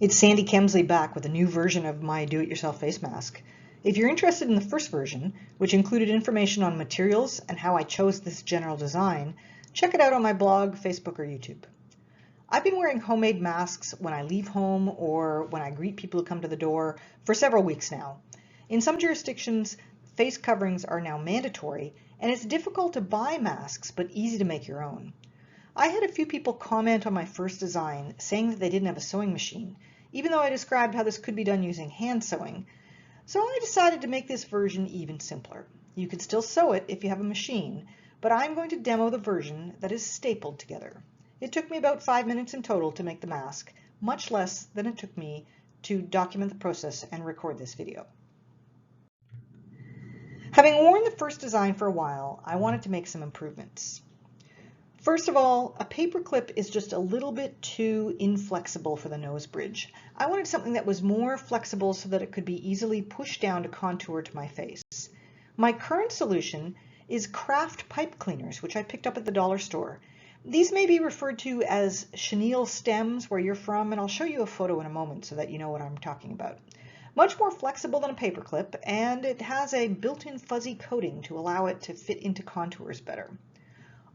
It's Sandy Kemsley back with a new version of my do-it-yourself face mask. If you're interested in the first version, which included information on materials and how I chose this general design, check it out on my blog, Facebook, or YouTube. I've been wearing homemade masks when I leave home or when I greet people who come to the door for several weeks now. In some jurisdictions, face coverings are now mandatory, and it's difficult to buy masks but easy to make your own. I had a few people comment on my first design saying that they didn't have a sewing machine, even though I described how this could be done using hand sewing. So I decided to make this version even simpler. You can still sew it if you have a machine, but I'm going to demo the version that is stapled together. It took me about 5 minutes in total to make the mask, much less than it took me to document the process and record this video. Having worn the first design for a while, I wanted to make some improvements. First of all, a paper clip is just a little bit too inflexible for the nose bridge. I wanted something that was more flexible so that it could be easily pushed down to contour to my face. My current solution is Craft pipe cleaners, which I picked up at the dollar store. These may be referred to as chenille stems where you're from, and I'll show you a photo in a moment so that you know what I'm talking about. Much more flexible than a paper clip, and it has a built-in fuzzy coating to allow it to fit into contours better.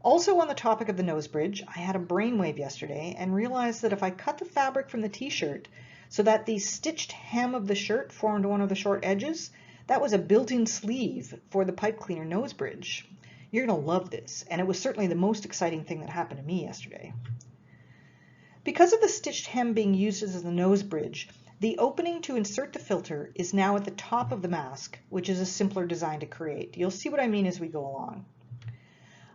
Also on the topic of the nose bridge, I had a brainwave yesterday and realized that if I cut the fabric from the t-shirt so that the stitched hem of the shirt formed one of the short edges, that was a built-in sleeve for the pipe cleaner nose bridge. You're going to love this, and it was certainly the most exciting thing that happened to me yesterday. Because of the stitched hem being used as the nose bridge, the opening to insert the filter is now at the top of the mask, which is a simpler design to create. You'll see what I mean as we go along.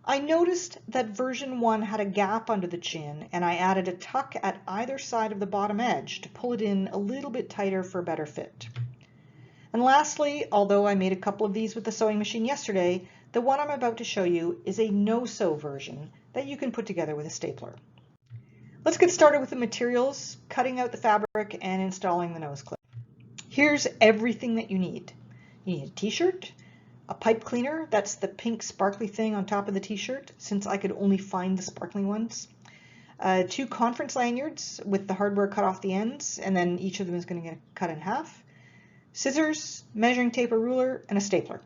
I noticed that version 1 had a gap under the chin, and I added a tuck at either side of the bottom edge to pull it in a little bit tighter for a better fit. And lastly, although I made a couple of these with the sewing machine yesterday, the one I'm about to show you is a no-sew version that you can put together with a stapler. Let's get started with the materials, cutting out the fabric, and installing the nose clip. Here's everything that you need. You need a t-shirt, a pipe cleaner, that's the pink sparkly thing on top of the t-shirt, since I could only find the sparkling ones. 2 conference lanyards with the hardware cut off the ends, and then each of them is going to get cut in half. Scissors, measuring tape or ruler, and a stapler.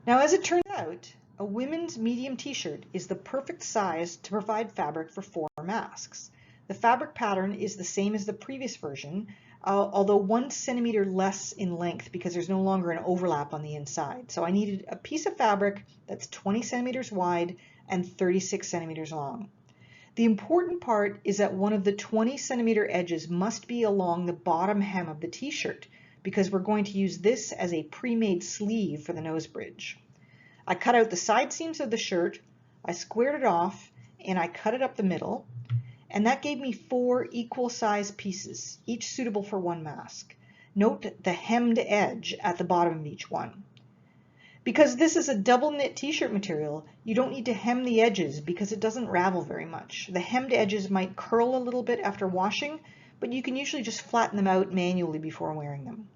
Now, as it turns out, a women's medium t-shirt is the perfect size to provide fabric for 4 masks. The fabric pattern is the same as the previous version, although 1 centimeter less in length because there's no longer an overlap on the inside. So I needed a piece of fabric that's 20 centimeters wide and 36 centimeters long. The important part is that one of the 20 centimeter edges must be along the bottom hem of the t-shirt because we're going to use this as a pre-made sleeve for the nose bridge. I cut out the side seams of the shirt, I squared it off, and I cut it up the middle. And that gave me 4 equal size pieces, each suitable for 1 mask. Note the hemmed edge at the bottom of each one. Because this is a double knit t-shirt material, you don't need to hem the edges because it doesn't ravel very much. The hemmed edges might curl a little bit after washing, but you can usually just flatten them out manually before wearing them.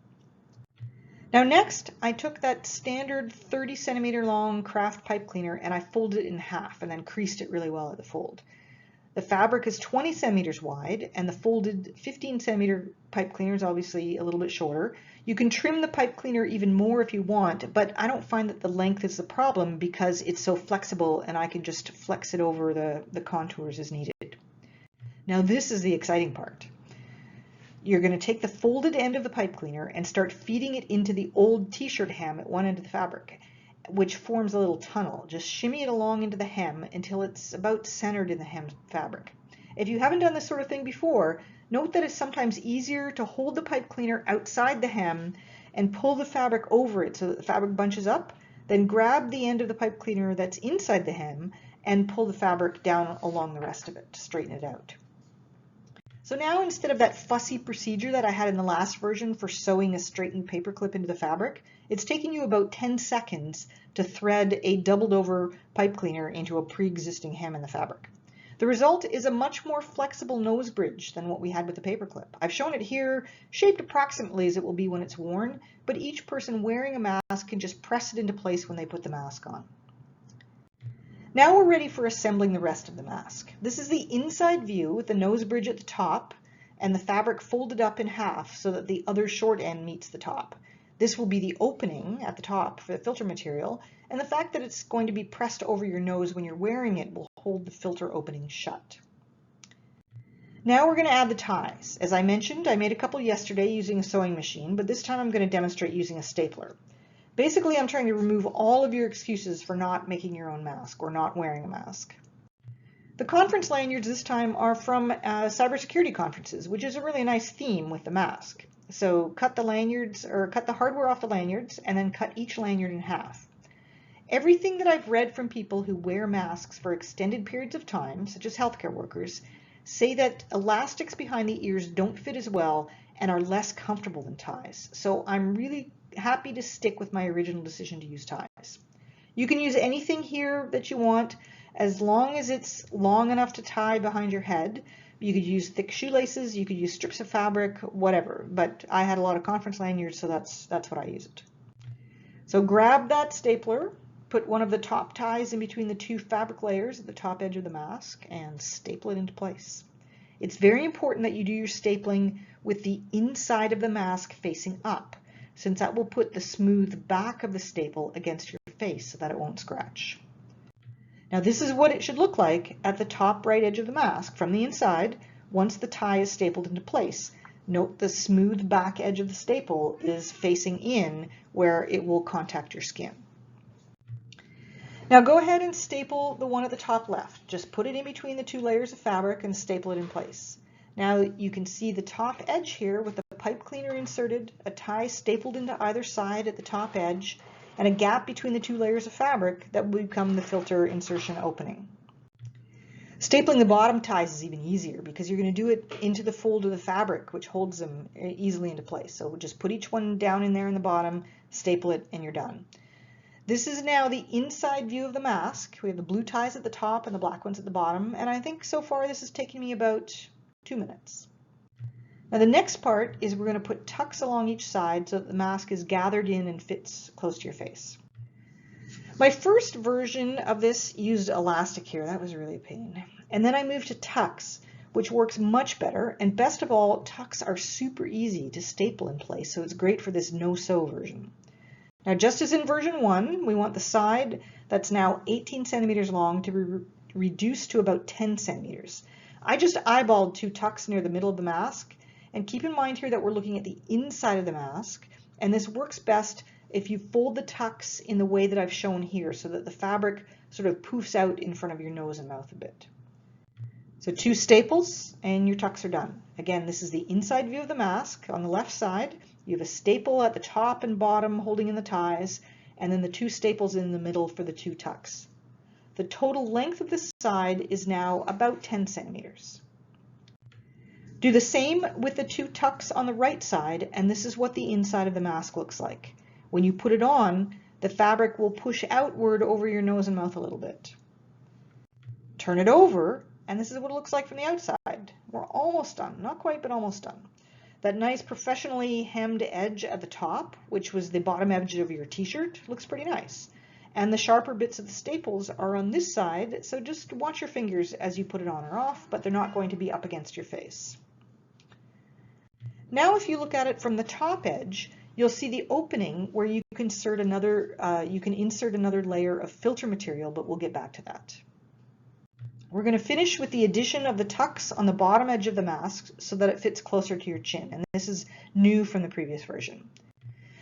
Now next, I took that standard 30 centimeter long Craft pipe cleaner and I folded it in half and then creased it really well at the fold. The fabric is 20 centimeters wide, and the folded 15 centimeter pipe cleaner is obviously a little bit shorter. You can trim the pipe cleaner even more if you want, but I don't find that the length is the problem because it's so flexible and I can just flex it over the contours as needed. Now this is the exciting part. You're going to take the folded end of the pipe cleaner and start feeding it into the old t-shirt hem at one end of the fabric, which forms a little tunnel. Just shimmy it along into the hem until it's about centered in the hem fabric. If you haven't done this sort of thing before, note that it's sometimes easier to hold the pipe cleaner outside the hem and pull the fabric over it so that the fabric bunches up, then grab the end of the pipe cleaner that's inside the hem and pull the fabric down along the rest of it to straighten it out. So now instead of that fussy procedure that I had in the last version for sewing a straightened paper clip into the fabric, it's taking you about 10 seconds to thread a doubled over pipe cleaner into a pre-existing hem in the fabric. The result is a much more flexible nose bridge than what we had with the paper clip. I've shown it here, shaped approximately as it will be when it's worn, but each person wearing a mask can just press it into place when they put the mask on. Now we're ready for assembling the rest of the mask. This is the inside view with the nose bridge at the top and the fabric folded up in half so that the other short end meets the top. This will be the opening at the top for the filter material, and the fact that it's going to be pressed over your nose when you're wearing it will hold the filter opening shut. Now we're going to add the ties. As I mentioned, I made a couple yesterday using a sewing machine, but this time I'm going to demonstrate using a stapler. Basically, I'm trying to remove all of your excuses for not making your own mask or not wearing a mask. The conference lanyards this time are from cybersecurity conferences, which is a really nice theme with the mask. So cut the lanyards, or cut the hardware off the lanyards, and then cut each lanyard in half. Everything that I've read from people who wear masks for extended periods of time, such as healthcare workers, say that elastics behind the ears don't fit as well and are less comfortable than ties. So I'm really happy to stick with my original decision to use ties. You can use anything here that you want as long as it's long enough to tie behind your head. You could use thick shoelaces, you could use strips of fabric, whatever, but I had a lot of conference lanyards, so that's what I used. So grab that stapler, put one of the top ties in between the two fabric layers at the top edge of the mask, and staple it into place. It's very important that you do your stapling with the inside of the mask facing up, since that will put the smooth back of the staple against your face so that it won't scratch. Now this is what it should look like at the top right edge of the mask from the inside once the tie is stapled into place. Note the smooth back edge of the staple is facing in where it will contact your skin. Now go ahead and staple the one at the top left. Just put it in between the two layers of fabric and staple it in place. Now you can see the top edge here with the pipe cleaner inserted, a tie stapled into either side at the top edge, and a gap between the two layers of fabric that will become the filter insertion opening. Stapling the bottom ties is even easier because you're going to do it into the fold of the fabric, which holds them easily into place. So just put each one down in there in the bottom, staple it, and you're done. This is now the inside view of the mask. We have the blue ties at the top and the black ones at the bottom, and I think so far this has taken me about 2 minutes. Now the next part is we're going to put tucks along each side so that the mask is gathered in and fits close to your face. My first version of this used elastic here. That was really a pain. And then I moved to tucks, which works much better. And best of all, tucks are super easy to staple in place, so it's great for this no-sew version. Now just as in version 1, we want the side that's now 18 centimeters long to be reduced to about 10 centimeters. I just eyeballed 2 tucks near the middle of the mask. And keep in mind here that we're looking at the inside of the mask, and this works best if you fold the tucks in the way that I've shown here so that the fabric sort of poofs out in front of your nose and mouth a bit. So 2 staples and your tucks are done. Again, this is the inside view of the mask. On the left side, you have a staple at the top and bottom holding in the ties, and then the 2 staples in the middle for the 2 tucks. The total length of this side is now about 10 centimeters. Do the same with the 2 tucks on the right side, and this is what the inside of the mask looks like. When you put it on, the fabric will push outward over your nose and mouth a little bit. Turn it over, and this is what it looks like from the outside. We're almost done. Not quite, but almost done. That nice professionally hemmed edge at the top, which was the bottom edge of your t-shirt, looks pretty nice. And the sharper bits of the staples are on this side, so just watch your fingers as you put it on or off, but they're not going to be up against your face. Now if you look at it from the top edge, you'll see the opening where you can insert another layer of filter material, but we'll get back to that. We're going to finish with the addition of the tucks on the bottom edge of the mask so that it fits closer to your chin, and this is new from the previous version.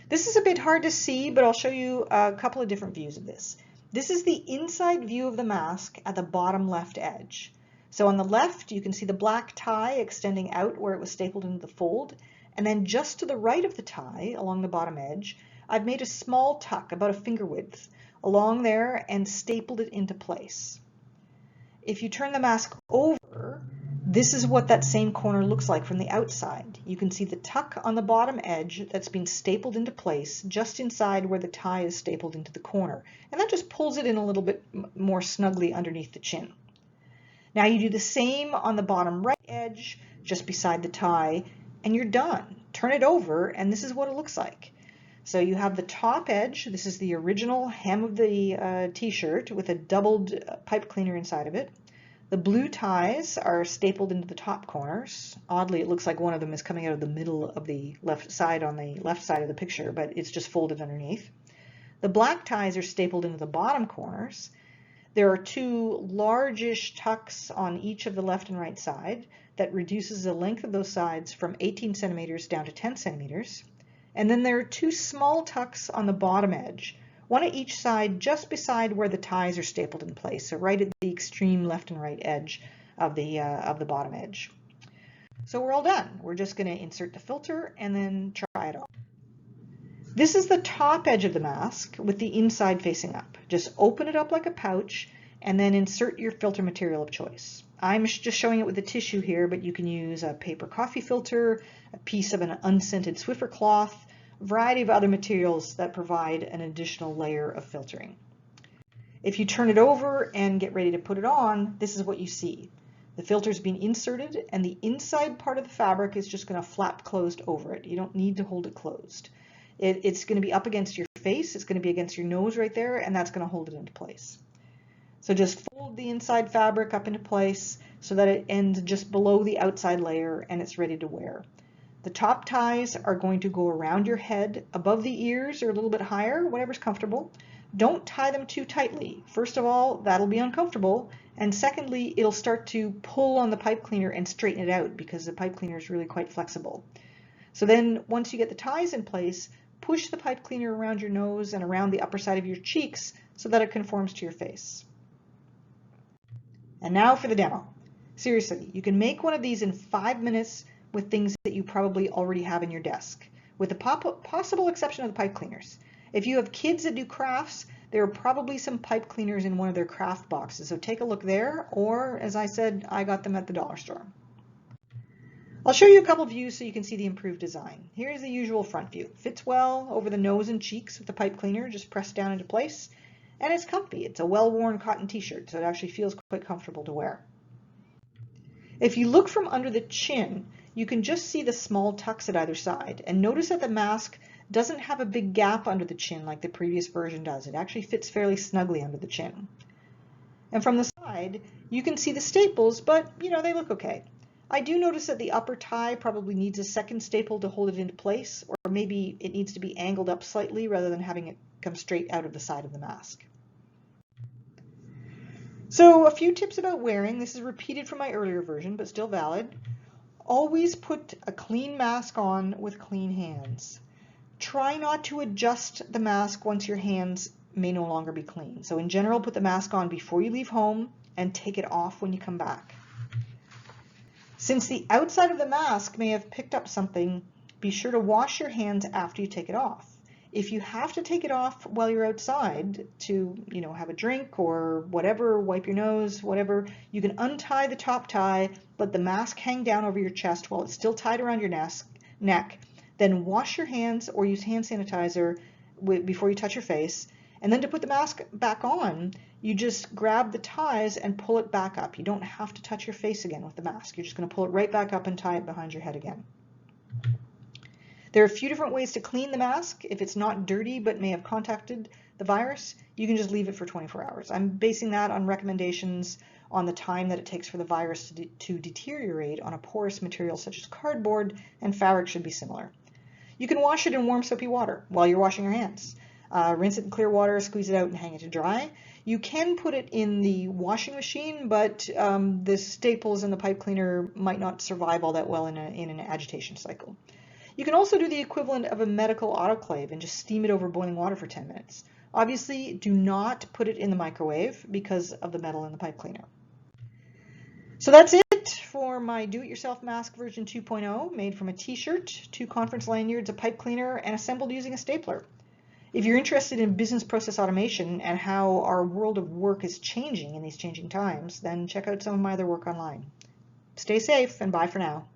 This is a bit hard to see, but I'll show you a couple of different views of this. This is the inside view of the mask at the bottom left edge. So on the left, you can see the black tie extending out where it was stapled into the fold. And then just to the right of the tie, along the bottom edge, I've made a small tuck, about a finger width, along there and stapled it into place. If you turn the mask over, this is what that same corner looks like from the outside. You can see the tuck on the bottom edge that's been stapled into place just inside where the tie is stapled into the corner. And that just pulls it in a little bit more snugly underneath the chin. Now you do the same on the bottom right edge, just beside the tie, and you're done. Turn it over, and this is what it looks like. So you have the top edge. This is the original hem of the t-shirt with a doubled pipe cleaner inside of it. The blue ties are stapled into the top corners. Oddly, it looks like one of them is coming out of the middle of the left side on the left side of the picture, but it's just folded underneath. The black ties are stapled into the bottom corners. There are two largish tucks on each of the left and right side that reduces the length of those sides from 18 centimeters down to 10 centimeters. And then there are two small tucks on the bottom edge, one at each side just beside where the ties are stapled in place, so right at the extreme left and right edge of the bottom edge. So we're all done. We're just going to insert the filter and then try it on. This is the top edge of the mask with the inside facing up. Just open it up like a pouch and then insert your filter material of choice. I'm just showing it with a tissue here, but you can use a paper coffee filter, a piece of an unscented Swiffer cloth, a variety of other materials that provide an additional layer of filtering. If you turn it over and get ready to put it on, this is what you see. The filter's been inserted and the inside part of the fabric is just going to flap closed over it. You don't need to hold it closed. It's going to be up against your face, it's going to be against your nose right there, and that's going to hold it into place. So just fold the inside fabric up into place so that it ends just below the outside layer and it's ready to wear. The top ties are going to go around your head, above the ears or a little bit higher, whatever's comfortable. Don't tie them too tightly. First of all, that'll be uncomfortable, and secondly, it'll start to pull on the pipe cleaner and straighten it out because the pipe cleaner is really quite flexible. So then once you get the ties in place, push the pipe cleaner around your nose and around the upper side of your cheeks so that it conforms to your face. And now for the demo. Seriously, you can make one of these in 5 minutes with things that you probably already have in your desk, with the possible exception of the pipe cleaners. If you have kids that do crafts, there are probably some pipe cleaners in one of their craft boxes, so take a look there, or as I said, I got them at the dollar store. I'll show you a couple views so you can see the improved design. Here's the usual front view. Fits well over the nose and cheeks with the pipe cleaner, just pressed down into place. And it's comfy. It's a well-worn cotton t-shirt, so it actually feels quite comfortable to wear. If you look from under the chin, you can just see the small tucks at either side. And notice that the mask doesn't have a big gap under the chin like the previous version does. It actually fits fairly snugly under the chin. And from the side, you can see the staples, but they look okay. I do notice that the upper tie probably needs a second staple to hold it into place, or maybe it needs to be angled up slightly rather than having it come straight out of the side of the mask. So a few tips about wearing. This is repeated from my earlier version, but still valid. Always put a clean mask on with clean hands. Try not to adjust the mask once your hands may no longer be clean. So in general, put the mask on before you leave home and take it off when you come back. Since the outside of the mask may have picked up something, be sure to wash your hands after you take it off. If you have to take it off while you're outside to, have a drink or whatever, wipe your nose, whatever, you can untie the top tie, let the mask hang down over your chest while it's still tied around your neck, then wash your hands or use hand sanitizer before you touch your face. And then to put the mask back on, you just grab the ties and pull it back up. You don't have to touch your face again with the mask. You're just going to pull it right back up and tie it behind your head again. There are a few different ways to clean the mask. If it's not dirty but may have contacted the virus, you can just leave it for 24 hours. I'm basing that on recommendations on the time that it takes for the virus to deteriorate on a porous material such as cardboard, and fabric should be similar. You can wash it in warm soapy water while you're washing your hands. Rinse it in clear water, squeeze it out, and hang it to dry. You can put it in the washing machine, but the staples and the pipe cleaner might not survive all that well in an agitation cycle. You can also do the equivalent of a medical autoclave and just steam it over boiling water for 10 minutes. Obviously, do not put it in the microwave because of the metal in the pipe cleaner. So that's it for my do-it-yourself mask version 2.0, made from a t-shirt, 2 conference lanyards, a pipe cleaner, and assembled using a stapler. If you're interested in business process automation and how our world of work is changing in these changing times, then check out some of my other work online. Stay safe and bye for now.